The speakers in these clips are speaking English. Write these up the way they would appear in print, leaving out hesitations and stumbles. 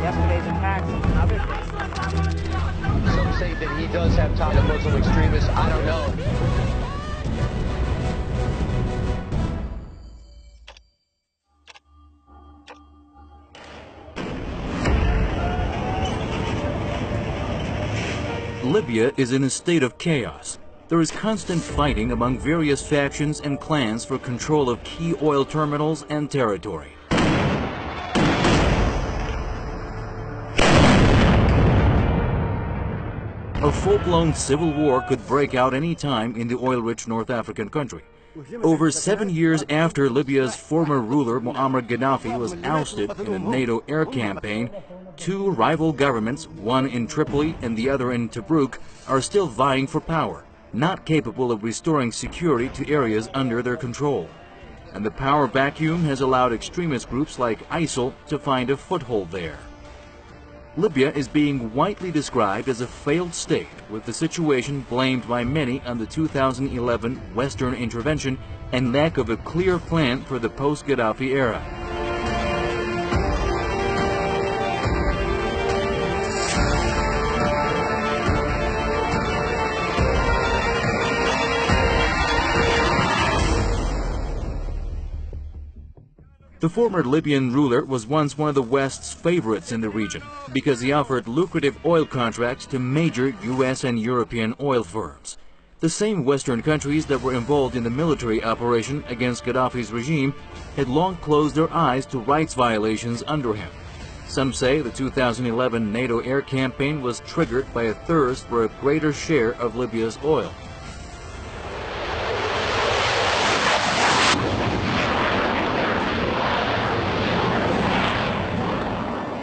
yesterday's attacks and other things. Some say that he does have ties to Muslim extremists. I don't know. Libya is in a state of chaos. There is constant fighting among various factions and clans for control of key oil terminals and territory. A full-blown civil war could break out any time in the oil-rich North African country. Over 7 years after Libya's former ruler Muammar Gaddafi was ousted in a NATO air campaign, two rival governments, one in Tripoli and the other in Tobruk, are still vying for power, not capable of restoring security to areas under their control. And the power vacuum has allowed extremist groups like ISIL to find a foothold there. Libya is being widely described as a failed state, with the situation blamed by many on the 2011 Western intervention and lack of a clear plan for the post-Gaddafi era. The former Libyan ruler was once one of the West's favorites in the region because he offered lucrative oil contracts to major U.S. and European oil firms. The same Western countries that were involved in the military operation against Gaddafi's regime had long closed their eyes to rights violations under him. Some say the 2011 NATO air campaign was triggered by a thirst for a greater share of Libya's oil.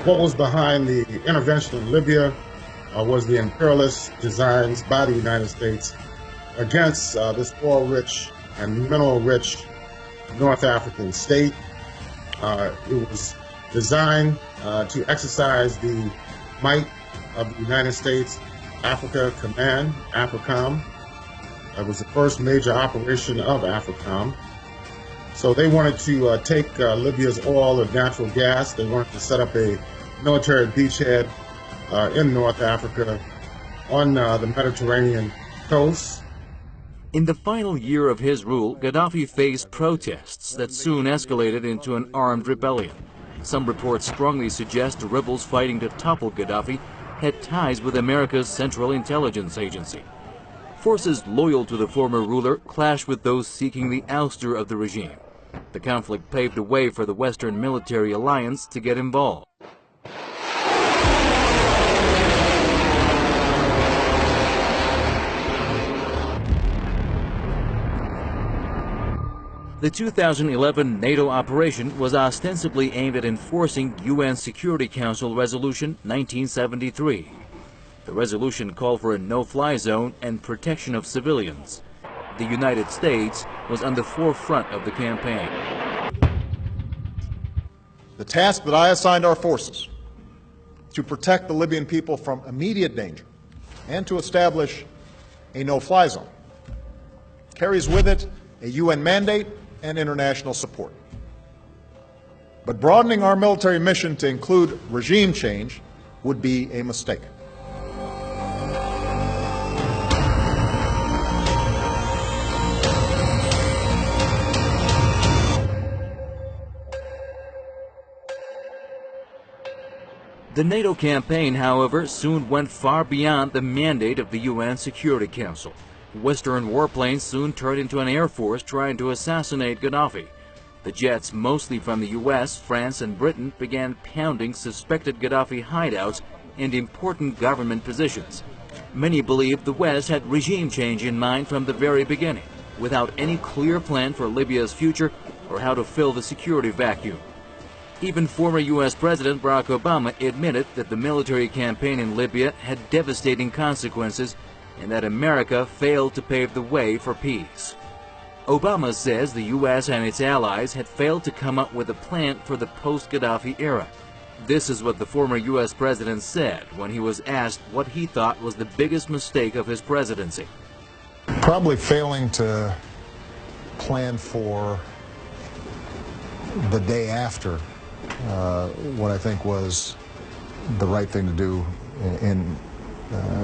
What was behind the intervention in Libya was the imperialist designs by the United States against this oil-rich and mineral-rich North African state. It was designed to exercise the might of the United States Africa Command, AFRICOM. It was the first major operation of AFRICOM. So they wanted to take Libya's oil and natural gas. They wanted to set up a military beachhead in North Africa on the Mediterranean coast. In the final year of his rule, Gaddafi faced protests that soon escalated into an armed rebellion. Some reports strongly suggest the rebels fighting to topple Gaddafi had ties with America's Central Intelligence Agency. Forces loyal to the former ruler clashed with those seeking the ouster of the regime. The conflict paved the way for the Western military alliance to get involved. The 2011 NATO operation was ostensibly aimed at enforcing UN Security Council Resolution 1973. The resolution called for a no-fly zone and protection of civilians. The United States was on the forefront of the campaign. The task that I assigned our forces to protect the Libyan people from immediate danger and to establish a no-fly zone carries with it a UN mandate and international support. But broadening our military mission to include regime change would be a mistake. The NATO campaign, however, soon went far beyond the mandate of the UN Security Council. Western warplanes soon turned into an air force trying to assassinate Gaddafi. The jets, mostly from the US, France, and Britain, began pounding suspected Gaddafi hideouts and important government positions. Many believed the West had regime change in mind from the very beginning, without any clear plan for Libya's future or how to fill the security vacuum. Even former U.S. President Barack Obama admitted that the military campaign in Libya had devastating consequences and that America failed to pave the way for peace. Obama says the U.S. and its allies had failed to come up with a plan for the post-Gaddafi era. This is what the former U.S. president said when he was asked what he thought was the biggest mistake of his presidency. Probably failing to plan for the day after what I think was the right thing to do in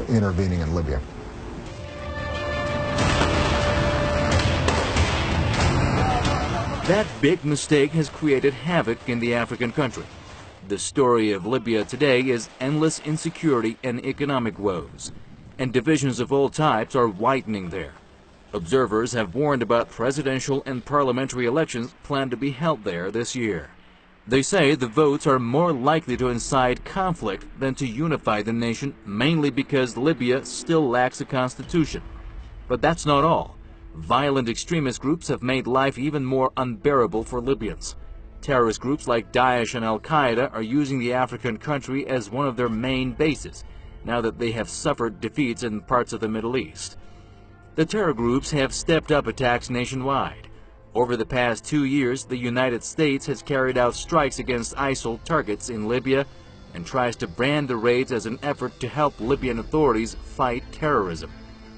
intervening in Libya. That big mistake has created havoc in the African country. The story of Libya today is endless insecurity and economic woes, and divisions of all types are widening there. Observers have warned about presidential and parliamentary elections planned to be held there this year. They say the votes are more likely to incite conflict than to unify the nation, mainly because Libya still lacks a constitution. But that's not all. Violent extremist groups have made life even more unbearable for Libyans. Terrorist groups like Daesh and Al-Qaeda are using the African country as one of their main bases, now that they have suffered defeats in parts of the Middle East. The terror groups have stepped up attacks nationwide. Over the past 2 years, the United States has carried out strikes against ISIL targets in Libya and tries to brand the raids as an effort to help Libyan authorities fight terrorism.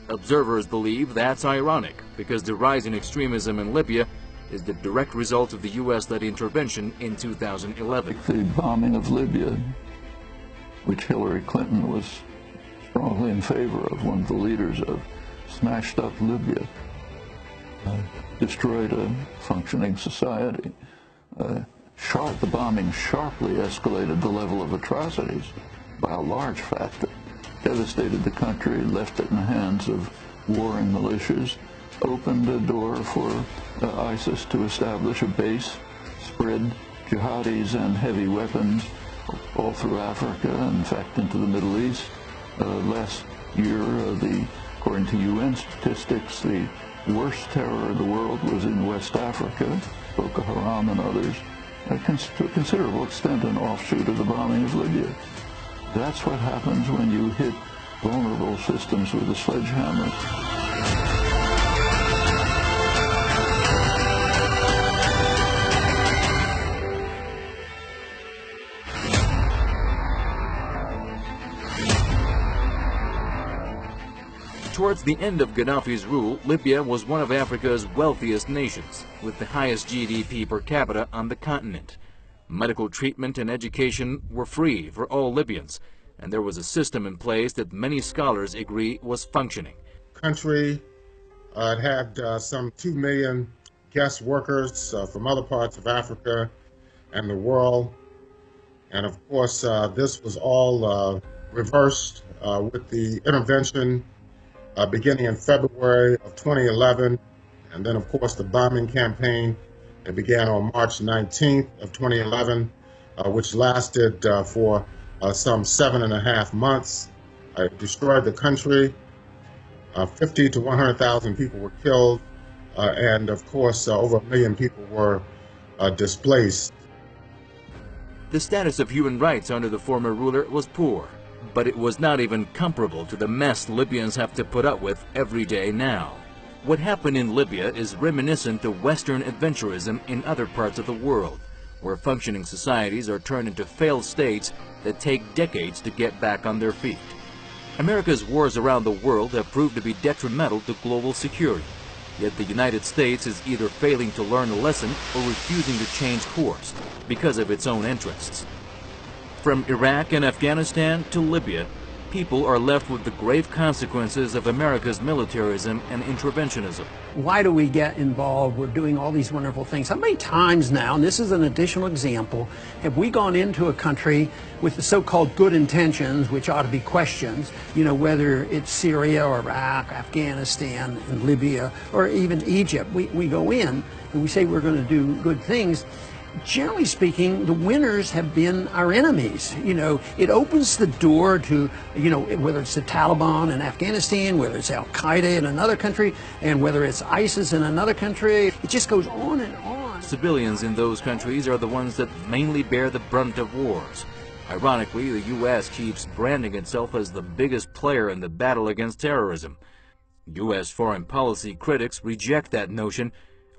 Observers believe that's ironic because the rise in extremism in Libya is the direct result of the U.S.-led intervention in 2011. The bombing of Libya, which Hillary Clinton was strongly in favor of, one of the leaders of, smashed up Libya, destroyed a functioning society. The bombing sharply escalated the level of atrocities by a large factor, devastated the country, left it in the hands of warring militias, opened a door for ISIS to establish a base, spread jihadis and heavy weapons all through Africa, in fact into the Middle East. Last year, according to UN statistics, the worst terror of the world was in West Africa, Boko Haram and others, to a considerable extent an offshoot of the bombing of Libya. That's what happens when you hit vulnerable systems with a sledgehammer. Towards the end of Gaddafi's rule, Libya was one of Africa's wealthiest nations, with the highest GDP per capita on the continent. Medical treatment and education were free for all Libyans, and there was a system in place that many scholars agree was functioning. Country had some 2 million guest workers from other parts of Africa and the world. And of course, this was all reversed with the intervention beginning in February of 2011. And then, of course, the bombing campaign that began on March 19th of 2011, which lasted for some 7.5 months. It destroyed the country. 50 to 100,000 people were killed, and of course, over 1 million people were displaced. The status of human rights under the former ruler was poor, but it was not even comparable to the mess Libyans have to put up with every day now. What happened in Libya is reminiscent of Western adventurism in other parts of the world, where functioning societies are turned into failed states that take decades to get back on their feet. America's wars around the world have proved to be detrimental to global security, yet the United States is either failing to learn a lesson or refusing to change course because of its own interests. From Iraq and Afghanistan to Libya, people are left with the grave consequences of America's militarism and interventionism. Why do we get involved? We're doing all these wonderful things. How many times now, and this is an additional example, have we gone into a country with the so-called good intentions, which ought to be questions, whether it's Syria or Iraq, Afghanistan, and Libya, or even Egypt. We go in and we say we're going to do good things. Generally speaking, the winners have been our enemies. It opens the door to, whether it's the Taliban in Afghanistan, whether it's Al-Qaeda in another country, and whether it's ISIS in another country. It just goes on and on. Civilians in those countries are the ones that mainly bear the brunt of wars. Ironically, the U.S. keeps branding itself as the biggest player in the battle against terrorism. U.S. foreign policy critics reject that notion,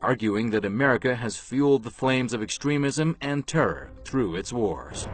arguing that America has fueled the flames of extremism and terror through its wars.